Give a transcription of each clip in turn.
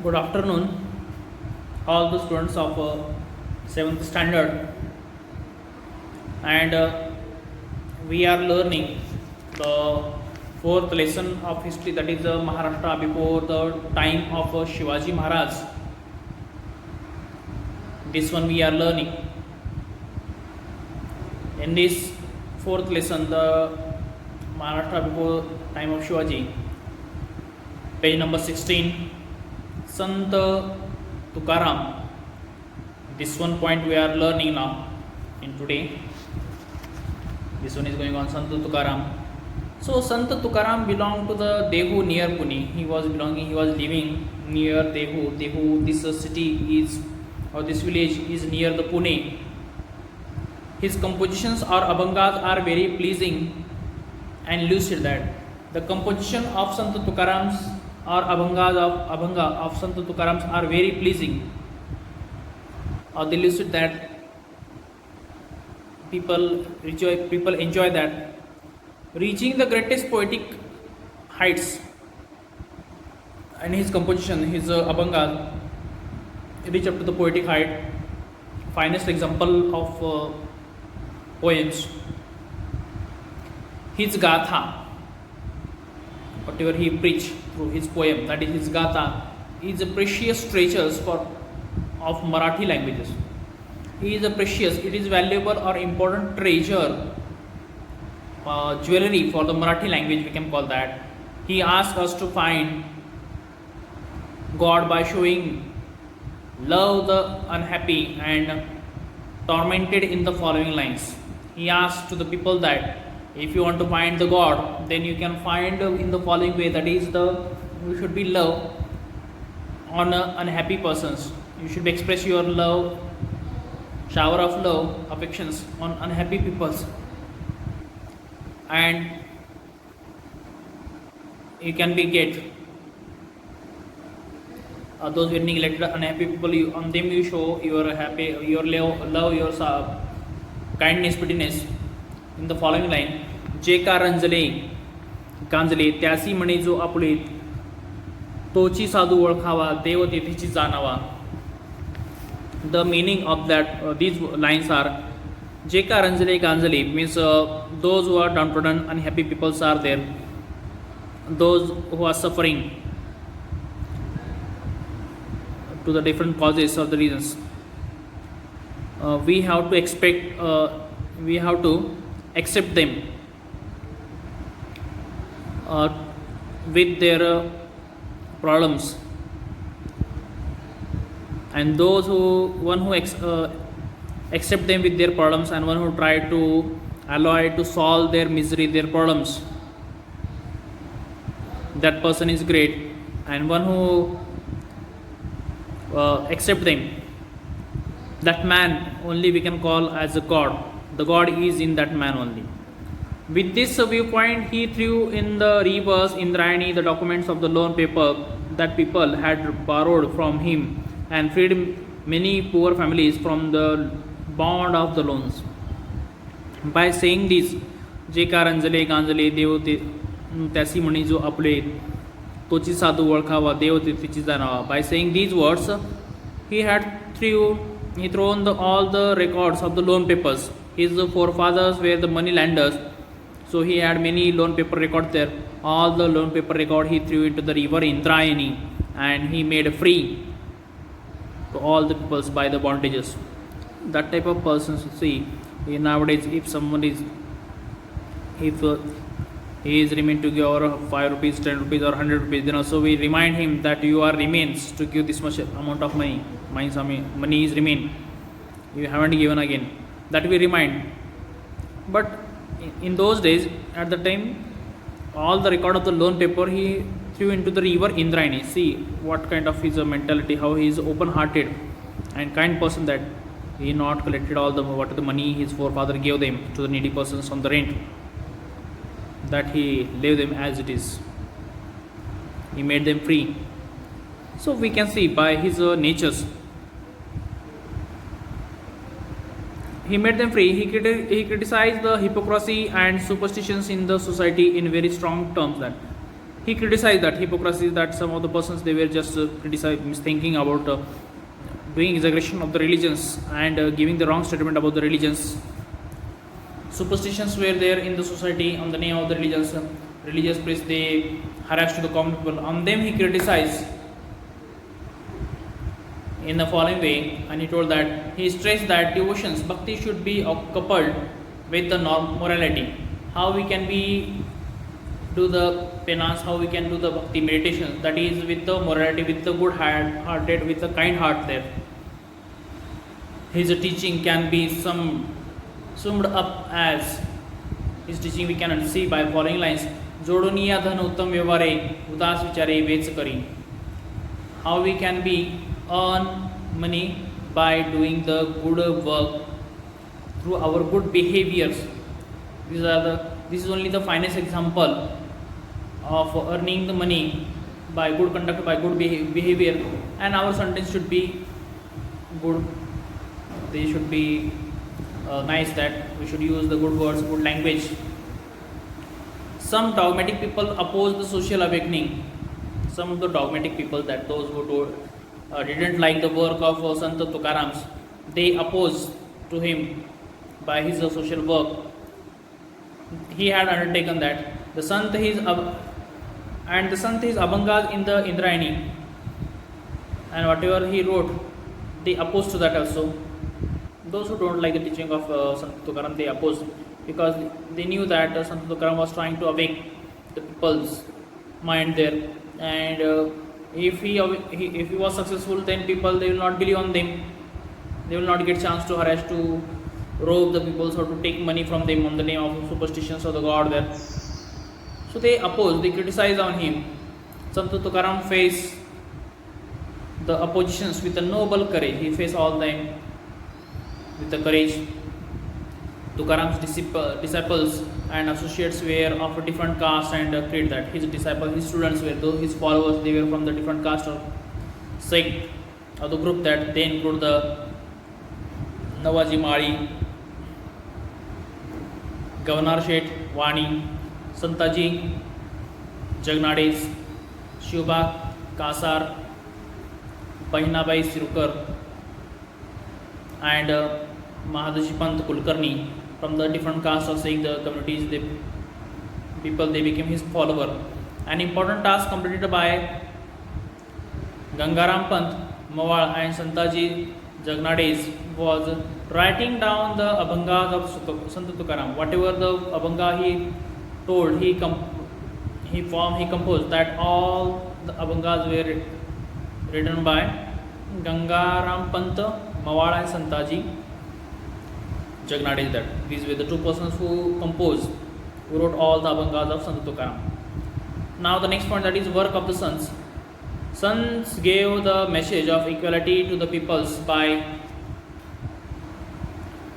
Good afternoon, all the students of 7th standard, and we are learning the fourth lesson of history, that is Maharashtra before the time of Shivaji Maharaj. This one we are learning. In this fourth lesson, the Maharashtra before time of Shivaji, page number 16. Sant Tukaram. This one point we are learning now in today. This one is going on Sant Tukaram. So Sant Tukaram belonged to the Dehu near Pune. He was living near Dehu. Dehu, this city is, or this village is near the Pune. His compositions or abhangas are very pleasing and lucid. That the composition of Sant Tukaram's or abhanga of Sant Tukaram's are very pleasing, or they lucid, that people enjoy that. Reaching the greatest poetic heights, and his composition, his abhangas reach up to the poetic height. Finest example of poems, his gatha, whatever he preached through his poem, that is his gatha, is a precious treasures of Marathi languages. He is a precious, it is valuable or important treasure, jewelry for the Marathi language, we can call that. He asks us to find God by showing love the unhappy and tormented in the following lines. He asks to the people that if you want to find the God, then you can find in the following way, that is you should be love on unhappy persons. You should express your love, shower of love, affections on unhappy peoples, and you can be get those who are neglected, unhappy people. On them you show your happy, your love, your kindness, prettiness. In the following line, जे का रंजले गांजले त्यासी म्हणे जो आपुले तोची साधू ओळखावा देव तेथीची जाणावा. The meaning of that these lines are, जे का रंजले गांजले means those who are downtrodden, unhappy peoples are there, those who are suffering to the different causes or the reasons. We have to accept them with their problems, and those who accept them with their problems, and one who try to allow to solve their misery, their problems, that person is great. And one who accept them, that man only we can call as a God. The God is in that man only. With this viewpoint, he threw in the reverse Indrayani the documents of the loan paper that people had borrowed from him, and freed many poor families from the bond of the loans. By saying this, जे का रंजले गांजले देव त्यासी म्हणे जो आपले तोची साधू ओळखावा देव तेथीची जाणावा. By saying these words, he thrown all the records of the loan papers. His forefathers were the money lenders, so he had many loan paper records there. All the loan paper record he threw into the river Indrayani, and he made free to all the peoples by the bondages. That type of persons, see, nowadays if someone is, if he is remain to give 5 rupees, 10 rupees or 100 rupees, then also we remind him that you are remains to give this much amount of money. Money is remain, you haven't given again. That we remind. But in those days, at the time, all the record of the loan paper he threw into the river Indrayani. See what kind of his mentality, how he is open-hearted and kind person, that he not collected all the money his forefather gave them to the needy persons on the rent, that he left them as it is. He made them free. So we can see by his natures, he made them free. He criticized the hypocrisy and superstitions in the society in very strong terms, that he criticized that hypocrisy, that some of the persons they were just thinking about doing exaggeration of the religions and giving the wrong statement about the religions. Superstitions were there in the society on the name of the religions. Religious priests they harassed the common people. On them he criticized in the following way, and he told that he stressed that devotions, bhakti should be coupled with the morality. How we can do the penance, how we can do the bhakti meditation, that is with the morality, with the good hearted, with the kind heart there. His teaching can be summed up as, his teaching we can see by following lines: जोडुनिया धन उत्तम व्यवहारे उदास विचारे vetch करी. How we can earn money by doing the good work through our good behaviors. This is only the finest example of earning the money by good conduct, by good behavior, and our sentence should be good. They should be nice, that we should use the good words, good language. Some dogmatic people oppose the social awakening. Some of the dogmatic people, that those who didn't like the work of Sant Tukaram, they opposed to him by his social work. He had undertaken that the Sant is Abhangas in the Indrayani, and whatever he wrote, they opposed to that also. Those who don't like the teaching of Sant Tukaram, they opposed, because they knew that Sant Tukaram was trying to awake the people's mind there, and if he was successful, then people they will not believe on them. They will not get chance to harass, to rob the people, or to take money from them on the name of superstitions of the god there. So they oppose, they criticize on him. Sant Tukaram faced the oppositions with a noble courage. He faced all them with the courage. Tukaram's disciples and associates were of a different caste and creed. That his disciples, his students were, though his followers, they were from the different caste or sect or the group, that they include the Navaji Mari, Governor Shet Wani, Santaji Jagnades, Shiva Kasar, Bahinabai Sirukar, and Mahadashi Pant Kulkarni. From the different castes of saying the communities, they became his follower. An important task completed by Gangaram Pant Mawal and Santaji Jagnades was writing down the Abhangas of Sant Tukaram. Whatever the Abhanga he told, he composed, that all the Abhangas were written by Gangaram Pant Mawal and Santaji Jagnades. That these were the two persons who wrote all the Abhangas of Sant Tukaram. Now the next point, that is work of the sons. Sons gave the message of equality to the peoples by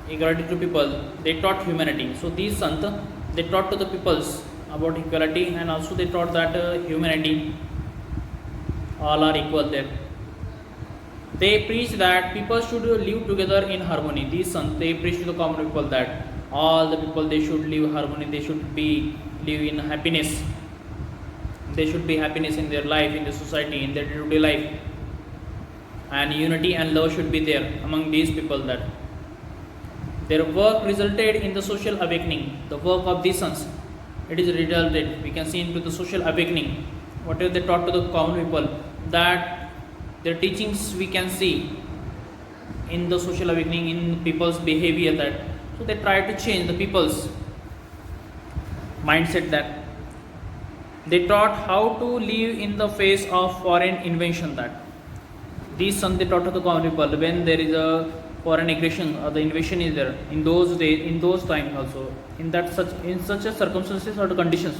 equality to people. They taught humanity. So these sons, they taught to the peoples about equality, and also they taught that humanity, all are equal there. They preach that people should live together in harmony. These sons, they preach to the common people that all the people, they should live harmony, they should live in happiness. There should be happiness in their life, in the society, in their day-to-day life, and unity and love should be there among these people. That their work resulted in the social awakening. The work of these sons, it is resulted, we can see, into the social awakening. Whatever they taught to the common people, that their teachings we can see in the social awakening, in people's behavior. That so they try to change the people's mindset. That they taught how to live in the face of foreign invasion. That these sons, they taught to the common people, when there is a foreign aggression or the invasion is there, in those days, in those times also, in such a circumstances or the conditions,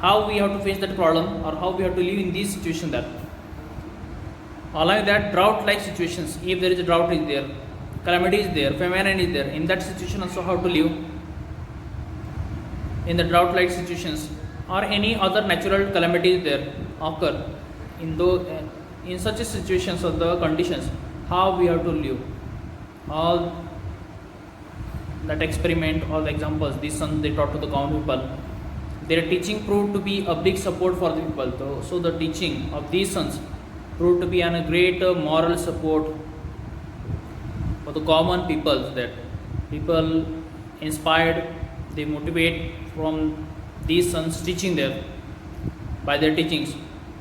how we have to face that problem, or how we have to live in these situations. That along that drought-like situations, if there is a drought is there, calamity is there, famine is there, in that situation also how to live in the drought-like situations, or any other natural calamities there occur, in such a situations or the conditions, how we have to live. All that experiment, all the examples, these sons, they taught to the common people. Their teaching proved to be a big support for the people. So the teaching of these sons proved to be a great moral support for the common people, that people inspired, they motivate from these sons teaching there. By their teachings,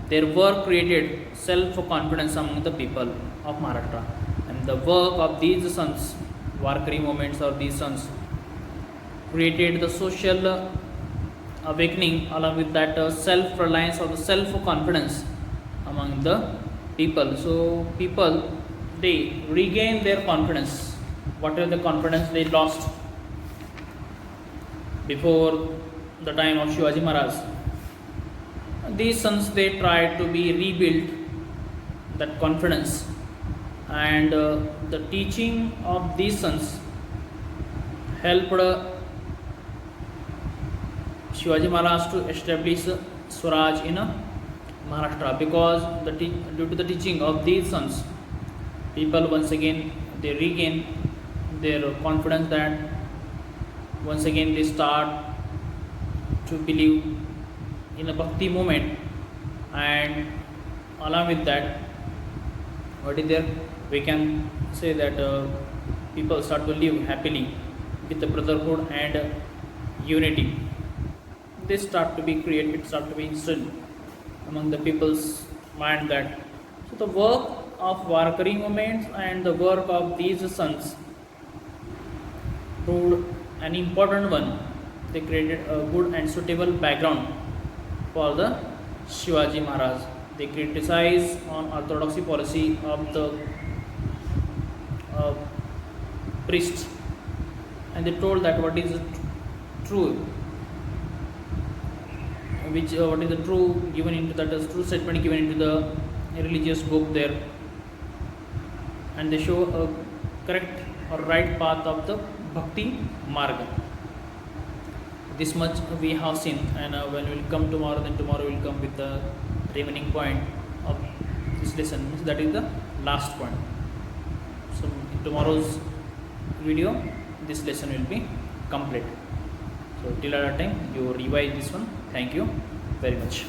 their work created self-confidence among the people of Maharashtra. And the work of these sons, Warkari movements or these sons, created the social awakening, along with that self-reliance or the self-confidence among the people. So people, they regain their confidence, whatever the confidence they lost before the time of Shivaji Maharaj. These sons, they tried to be rebuilt that confidence, and the teaching of these sons helped Shivaji Maharaj to establish Swaraj in Maharashtra, because due to the teaching of these sons, people once again they regain their confidence, that once again they start to believe in a bhakti movement, and along with that, what is there, we can say that people start to live happily with the brotherhood and unity. They start to be created, start to be instilled among the people's mind, that so the work of Warkari movements and the work of these sons proved an important one. They created a good and suitable background for the Shivaji Maharaj. They criticize on orthodoxy policy of the priests, and they told that what is true, what is the true given into that is true statement given into the religious book there, and they show a correct or right path of the bhakti marga. This much we have seen, and when we will come tomorrow, then tomorrow we will come with the remaining point of this lesson, that is the last point. So in tomorrow's video, this lesson will be complete. So till that time, you revise this one. Thank you very much.